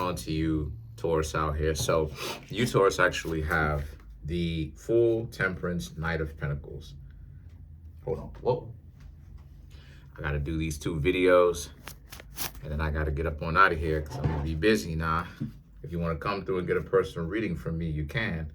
on to you Taurus out here. So you Taurus actually have the full Temperance Knight of Pentacles. Hold on. Whoa. I got to do these 2 videos, and then I got to get up on out of here because I'm going to be busy now. If you want to come through and get a personal reading from me, you can.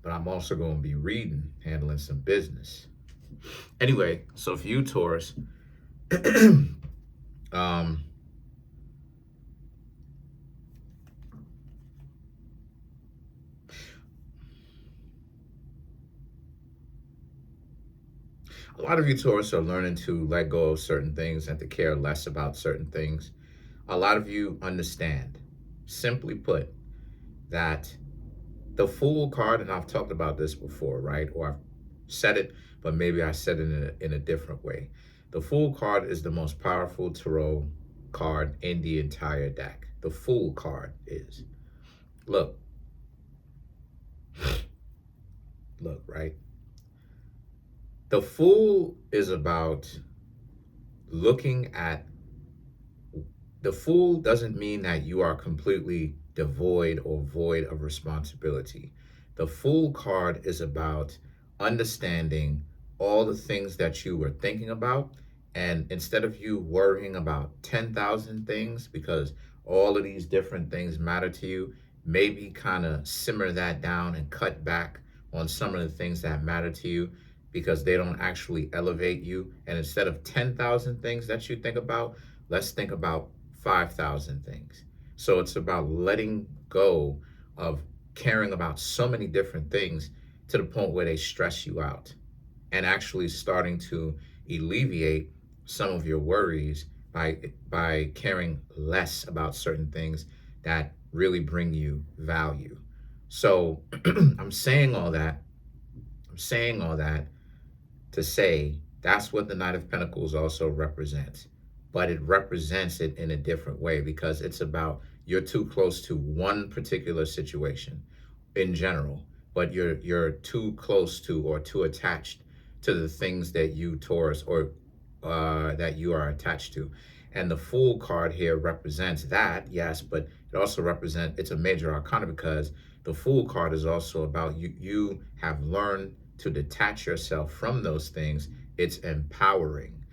But I'm also going to be reading, handling some business. Anyway, so for you, Taurus, a lot of you Taurus are learning to let go of certain things and to care less about certain things. A lot of you understand, simply put, that the Fool card, and I've talked about this before, right? Or I've said it, but maybe I said it in a different way. The Fool card is the most powerful tarot card in the entire deck. The Fool card is. Look, right? The Fool is about looking at, the Fool doesn't mean that you are completely devoid or void of responsibility. The Fool card is about understanding all the things that you were thinking about, and instead of you worrying about 10,000 things, because all of these different things matter to you, maybe kind of simmer that down and cut back on some of the things that matter to you because they don't actually elevate you. And instead of 10,000 things that you think about, let's think about 5,000 things. So it's about letting go of caring about so many different things to the point where they stress you out, and actually starting to alleviate some of your worries by caring less about certain things that really bring you value. So I'm saying all that to say that's what the Knight of Pentacles also represents. But it represents it in a different way because it's about you're too close to one particular situation in general, but you're too close to or too attached to the things that you Taurus or that you are attached to. And the Fool card here represents that, yes, but it also represents, it's a major arcana because the Fool card is also about you have learned to detach yourself from those things. It's empowering.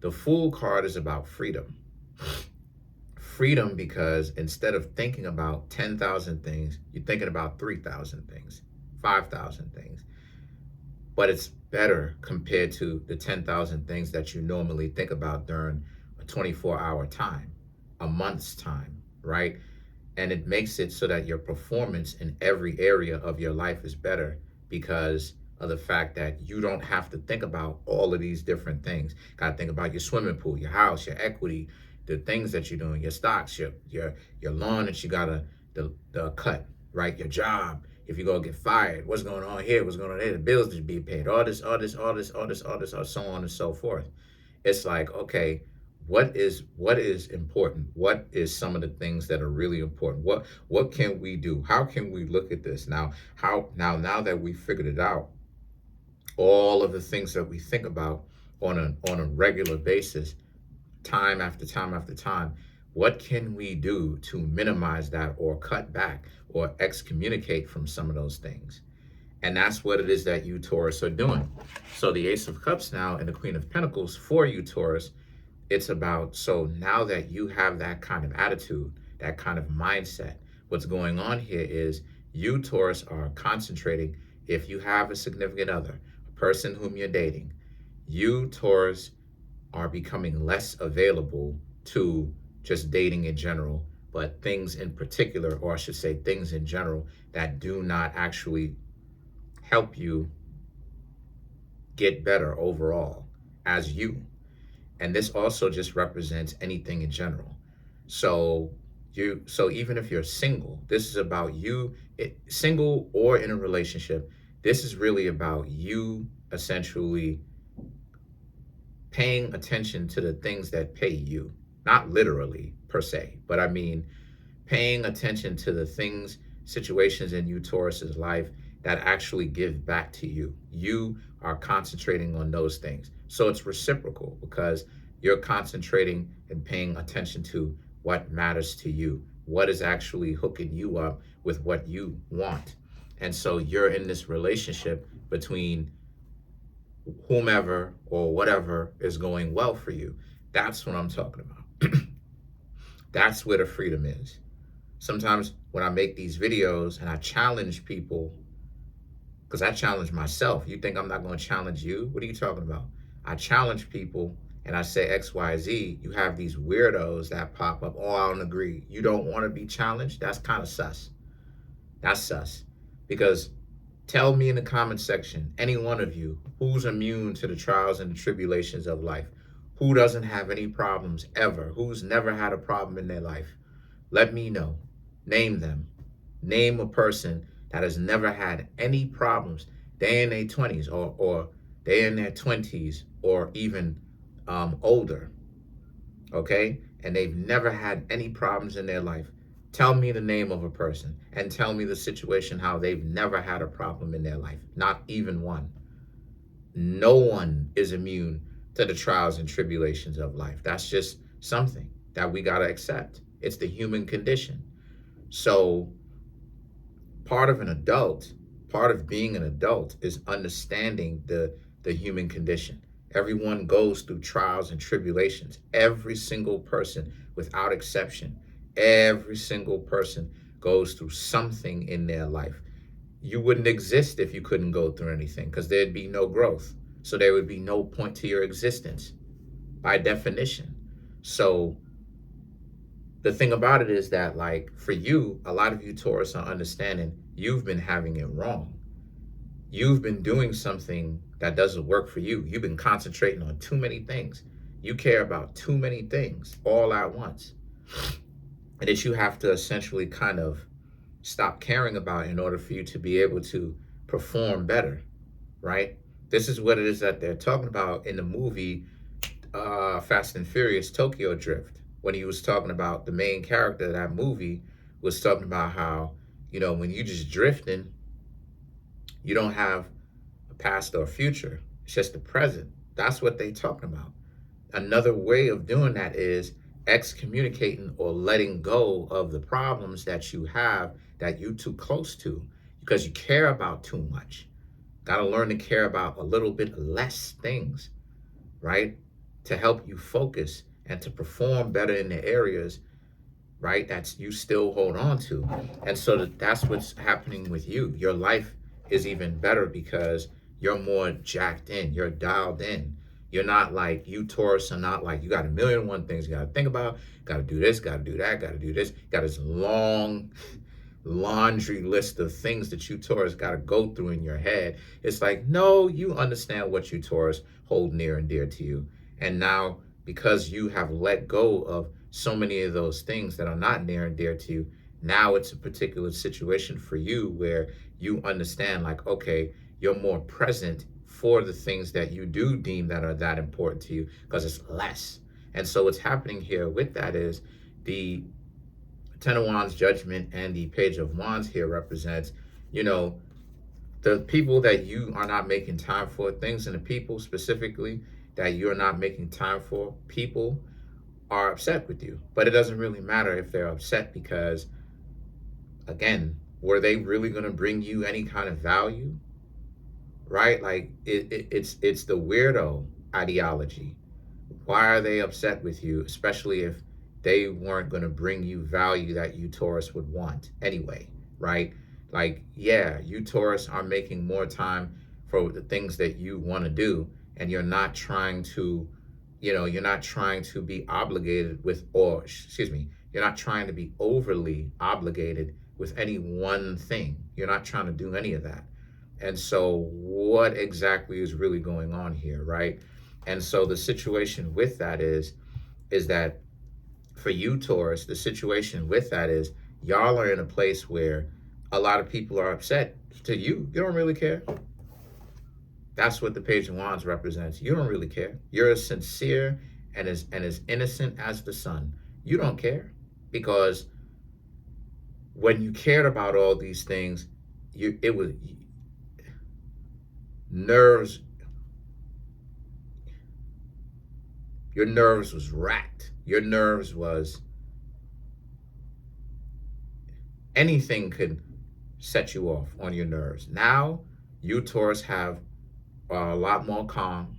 The Fool card is about freedom. Freedom because instead of thinking about 10,000 things, you're thinking about 3,000 things, 5,000 things. But it's better compared to the 10,000 things that you normally think about during a 24-hour time, a month's time, right? And it makes it so that your performance in every area of your life is better because of the fact that you don't have to think about all of these different things. Got to think about your swimming pool, your house, your equity, the things that you're doing, your stocks, your lawn that you got to cut, right? Your job. If you're going to get fired, what's going on here? What's going on there? The bills to be paid, all this, so on and so forth. It's like, okay, what is important? What is some of the things that are really important? What can we do? How can we look at this now? Now that we figured it out, all of the things that we think about on a regular basis, time after time after time, what can we do to minimize that or cut back or excommunicate from some of those things? And that's what it is that you Taurus are doing. So the Ace of Cups now and the Queen of Pentacles for you Taurus, it's about, so now that you have that kind of attitude, that kind of mindset, what's going on here is you Taurus are concentrating, if you have a significant other, a person whom you're dating, you Taurus are becoming less available to just dating in general, but things in particular, or I should say things in general that do not actually help you get better overall as you. And this also just represents anything in general. So even if you're single, this is about you, single or in a relationship, this is really about you essentially paying attention to the things that pay you. Not literally per se, but I mean paying attention to the things, situations in you Taurus's life that actually give back to you. You are concentrating on those things. So it's reciprocal because you're concentrating and paying attention to what matters to you, what is actually hooking you up with what you want. And so you're in this relationship between whomever or whatever is going well for you. That's what I'm talking about. That's where the freedom is. Sometimes when I make these videos and I challenge people, because I challenge myself, you think I'm not going to challenge you? What are you talking about? I challenge people and I say X, Y, Z. You have these weirdos that pop up. Oh, I don't agree. You don't want to be challenged? That's kind of sus. That's sus. Because tell me in the comment section, any one of you, who's immune to the trials and the tribulations of life? Who doesn't have any problems ever? Who's never had a problem in their life? Let me know. Name them. Name a person that has never had any problems. They in their 20s or they in their 20s or even older, okay? And they've never had any problems in their life. Tell me the name of a person and tell me the situation how they've never had a problem in their life. Not even one. No one is immune to the trials and tribulations of life. That's just something that we got to accept. It's the human condition. So part of being an adult is understanding the human condition. Everyone goes through trials and tribulations. Every single person, without exception, every single person goes through something in their life. You wouldn't exist if you couldn't go through anything, because there'd be no growth. So there would be no point to your existence by definition. So the thing about it is that, like, for you, a lot of you Taurus are understanding you've been having it wrong. You've been doing something that doesn't work for you. You've been concentrating on too many things. You care about too many things all at once. And that you have to essentially kind of stop caring about in order for you to be able to perform better, right? This is what it is that they're talking about in the movie Fast and Furious Tokyo Drift, when he was talking about the main character of that movie was talking about how, when you just drifting, you don't have a past or a future. It's just the present. That's what they talking about. Another way of doing that is excommunicating or letting go of the problems that you have that you're too close to because you care about too much. Got to learn to care about a little bit less things, right? To help you focus and to perform better in the areas, right, that's you still hold on to. And so that's what's happening with you. Your life is even better because you're more jacked in, you're dialed in. You're not like, you Taurus are not like, you got a million and one things you got to think about, got to do this, got to do that, got to do this, got this long laundry list of things that you Taurus got to go through in your head. It's like, no, you understand what you Taurus hold near and dear to you. And now, because you have let go of so many of those things that are not near and dear to you, now it's a particular situation for you where you understand, like, okay, you're more present for the things that you do deem that are that important to you because it's less. And so what's happening here with that is the Ten of Wands, Judgment, and the Page of Wands here represents, the people that you are not making time for, things and the people specifically that you're not making time for, people are upset with you. But it doesn't really matter if they're upset because, again, were they really going to bring you any kind of value? Right? Like it's the weirdo ideology. Why are they upset with you, especially if they weren't going to bring you value that you Taurus would want anyway, right? Like, yeah, you Taurus are making more time for the things that you want to do, and you're not trying to, you're not trying to be obligated with, or excuse me, you're not trying to be overly obligated with any one thing. You're not trying to do any of that. And so what exactly is really going on here, right? And so the situation with that is that for you, Taurus, the situation with that is y'all are in a place where a lot of people are upset. To you, you don't really care. That's what the Page of Wands represents. You don't really care. You're as sincere and as innocent as the sun. You don't care because when you cared about all these things, it was nerves. Your nerves was racked. Your nerves was Anything could set you off on your nerves. Now, you Taurus have a lot more calm,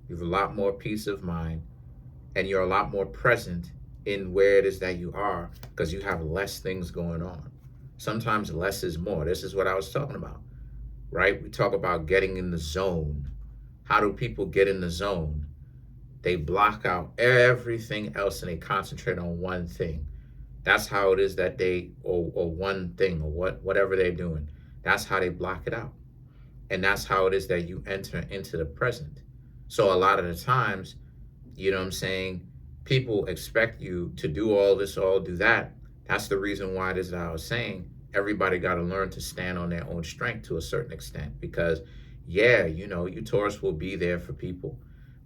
you have a lot more peace of mind, and you're a lot more present in where it is that you are because you have less things going on. Sometimes less is more. This is what I was talking about, right? We talk about getting in the zone. How do people get in the zone? They block out everything else and they concentrate on one thing. That's how it is that they, or one thing, or whatever they're doing. That's how they block it out. And that's how it is that you enter into the present. So a lot of the times, you know what I'm saying, people expect you to do all this, all do that. That's the reason why it is that I was saying everybody got to learn to stand on their own strength to a certain extent. Because, yeah, you know, you Taurus will be there for people.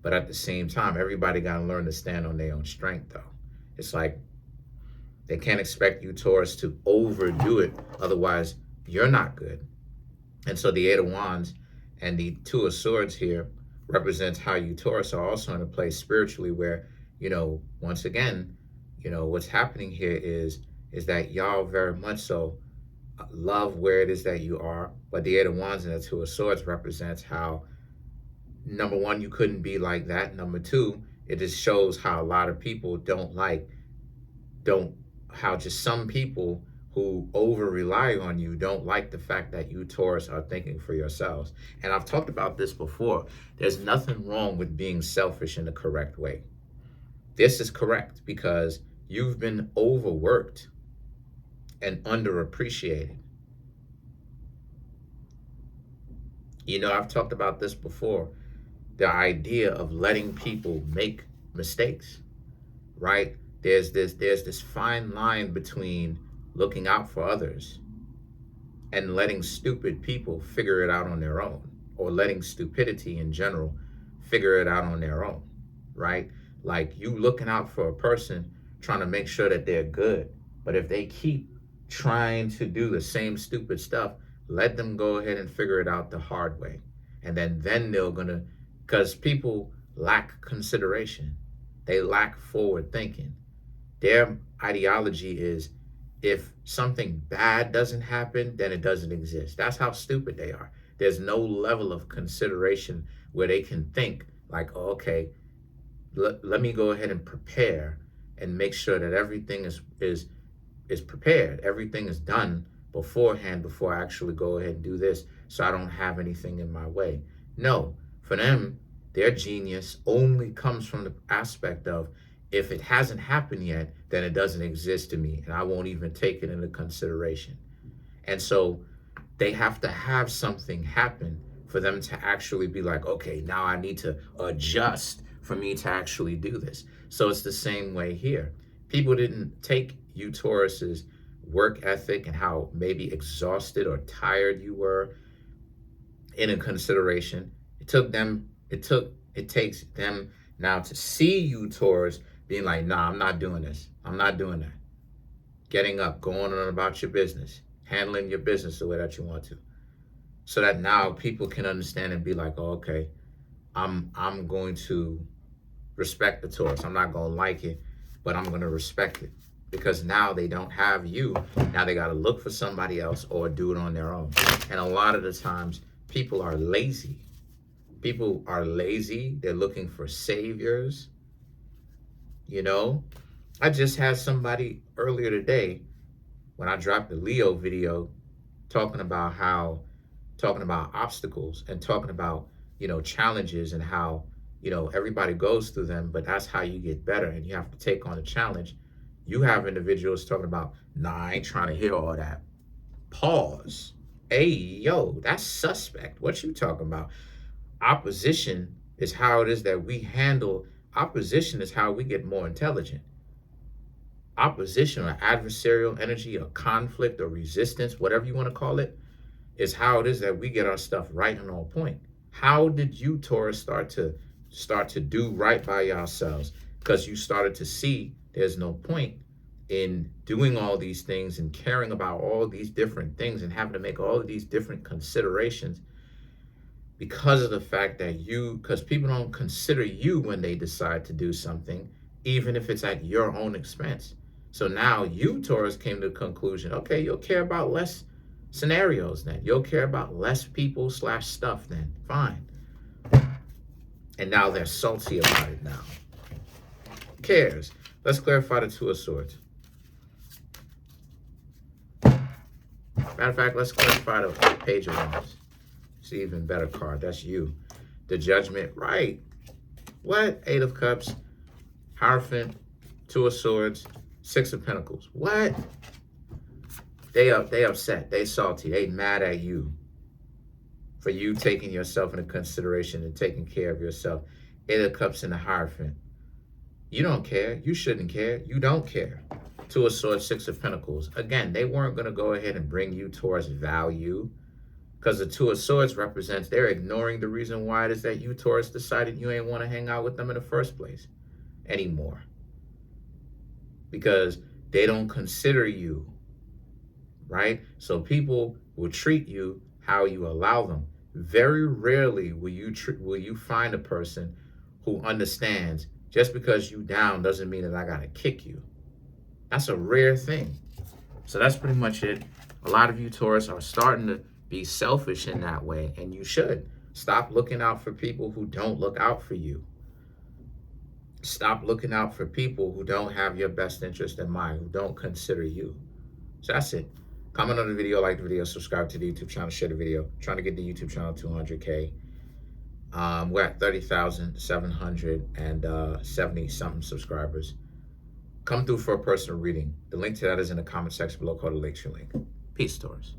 But at the same time, everybody got to learn to stand on their own strength, though. It's like they can't expect you Taurus to overdo it. Otherwise, you're not good. And so the Eight of Wands and the Two of Swords here represents how you Taurus are also in a place spiritually where, you know, once again, you know, what's happening here is that y'all very much so love where it is that you are. But the Eight of Wands and the Two of Swords represents how, number one, you couldn't be like that. Number two, it just shows how a lot of people how just some people who over rely on you don't like the fact that you Taurus are thinking for yourselves. And I've talked about this before. There's nothing wrong with being selfish in the correct way. This is correct because you've been overworked and underappreciated. You know, I've talked about this before. The idea of letting people make mistakes, right? There's this fine line between looking out for others and letting stupid people figure it out on their own, or letting stupidity in general figure it out on their own, right? Like you looking out for a person trying to make sure that they're good, but if they keep trying to do the same stupid stuff, let them go ahead and figure it out the hard way. And then they're gonna, because people lack consideration, they lack forward thinking. Their ideology is if something bad doesn't happen, then it doesn't exist. That's how stupid they are. There's no level of consideration where they can think like, oh, okay, let me go ahead and prepare and make sure that everything is prepared. Everything is done beforehand before I actually go ahead and do this so I don't have anything in my way. No, for them, their genius only comes from the aspect of if it hasn't happened yet, then it doesn't exist to me, and I won't even take it into consideration. And so they have to have something happen for them to actually be like, okay, now I need to adjust for me to actually do this. So it's the same way here. People didn't take you Taurus's work ethic and how maybe exhausted or tired you were into consideration. It takes them now to see you Taurus being like, nah, I'm not doing this. I'm not doing that. Getting up, going on about your business, handling your business the way that you want to. So that now people can understand and be like, oh, okay, I'm going to respect the Taurus. I'm not going to like it, but I'm going to respect it. Because now they don't have you. Now they got to look for somebody else or do it on their own. And a lot of the times, people are lazy. People are lazy. They're looking for saviors. You know, I just had somebody earlier today when I dropped the Leo video talking about obstacles and talking about, you know, challenges and how, you know, everybody goes through them, but that's how you get better and you have to take on a challenge. You have individuals talking about, nah, I ain't trying to hear all that. Pause. Hey, yo, that's suspect. What you talking about? Opposition is how it is that we handle. Opposition is how we get more intelligent. Opposition or adversarial energy or conflict or resistance, whatever you want to call it, is how it is that we get our stuff right and on point. How did you, Taurus, start to do right by yourselves? Because you started to see there's no point in doing all these things and caring about all these different things and having to make all of these different considerations because of the fact that because people don't consider you when they decide to do something, even if it's at your own expense. So now you, Taurus, came to the conclusion, okay, you'll care about less scenarios then. You'll care about less people / stuff then. Fine. And now they're salty about it now. Who cares? Let's clarify the Two of Swords. Matter of fact, let's clarify the Page of Wands. It's an even better card. That's you. The Judgment. Right. What? Eight of Cups. Hierophant. Two of Swords. Six of Pentacles. What? They upset. They salty. They mad at you for you taking yourself into consideration and taking care of yourself. Eight of Cups and the Hierophant. You don't care. You shouldn't care. You don't care. Two of Swords, Six of Pentacles. Again, they weren't going to go ahead and bring you towards value, because the Two of Swords represents they're ignoring the reason why it is that you, Taurus, decided you ain't want to hang out with them in the first place anymore. Because they don't consider you, right? So people will treat you how you allow them. Very rarely will you find a person who understands just because you down doesn't mean that I got to kick you. That's a rare thing. So that's pretty much it. A lot of you, Taurus, are starting to be selfish in that way, and you should. Stop looking out for people who don't look out for you. Stop looking out for people who don't have your best interest in mind, who don't consider you. So that's it. Comment on the video, like the video, subscribe to the YouTube channel, share the video. Trying to get the YouTube channel 200K. We're at 30,770 something subscribers. Come through for a personal reading. The link to that is in the comment section below. Call the Lakeshore link. Peace, Taurus.